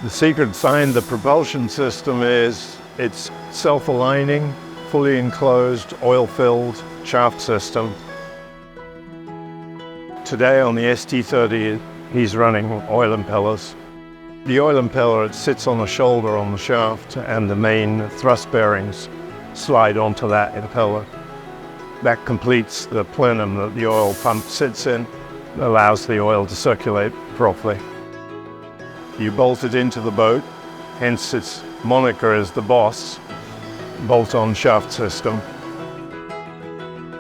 The secret behind the propulsion system is it's self-aligning, fully enclosed, oil-filled shaft system. Today on the ST30, he's running oil impellers. The oil impeller, it sits on the shoulder on the shaft, and the main thrust bearings slide onto that impeller. That completes the plenum that the oil pump sits in, allows the oil to circulate properly. You bolt it into the boat, hence its moniker is the Boss, bolt-on shaft system.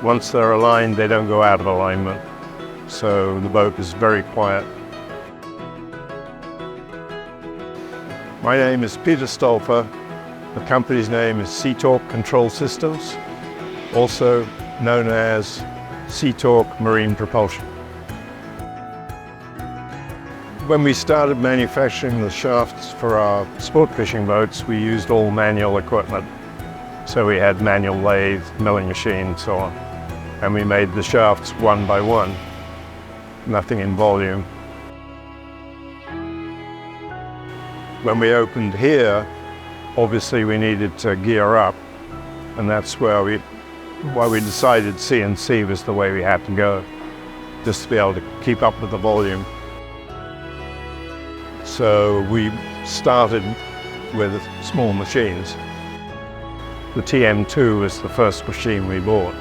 Once they're aligned, they don't go out of alignment, so the boat is very quiet. My name is Peter Stolper. The company's name is Seatorque Control Systems, also known as Seatorque Marine Propulsion. When we started manufacturing the shafts for our sport fishing boats, we used all manual equipment. So we had manual lathe, milling machine, so on. And we made the shafts one by one, nothing in volume. When we opened here, obviously we needed to gear up, and that's why we decided CNC was the way we had to go, just to be able to keep up with the volume. So we started with small machines. The TM2 was the first machine we bought.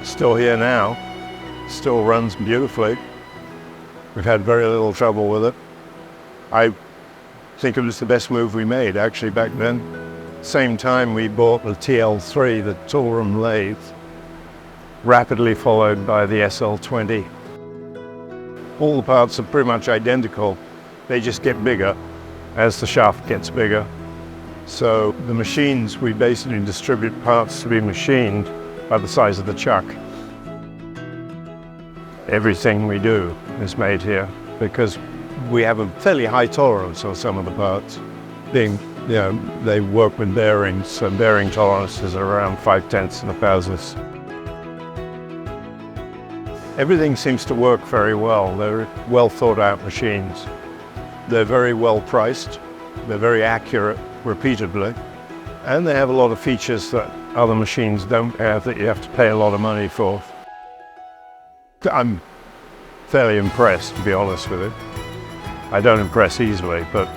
Still here now, still runs beautifully. We've had very little trouble with it. I think it was the best move we made actually back then. Same time we bought the TL3, the tool room lathe, rapidly followed by the SL20. All the parts are pretty much identical. They just get bigger as the shaft gets bigger. So the machines, we basically distribute parts to be machined by the size of the chuck. Everything we do is made here because we have a fairly high tolerance on some of the parts. Being, they work with bearings, so bearing tolerances are around 5/10 of a thousandth. Everything seems to work very well. They're well thought out machines. They're very well priced. They're very accurate repeatedly. And they have a lot of features that other machines don't have that you have to pay a lot of money for. I'm fairly impressed, to be honest with you. I don't impress easily, but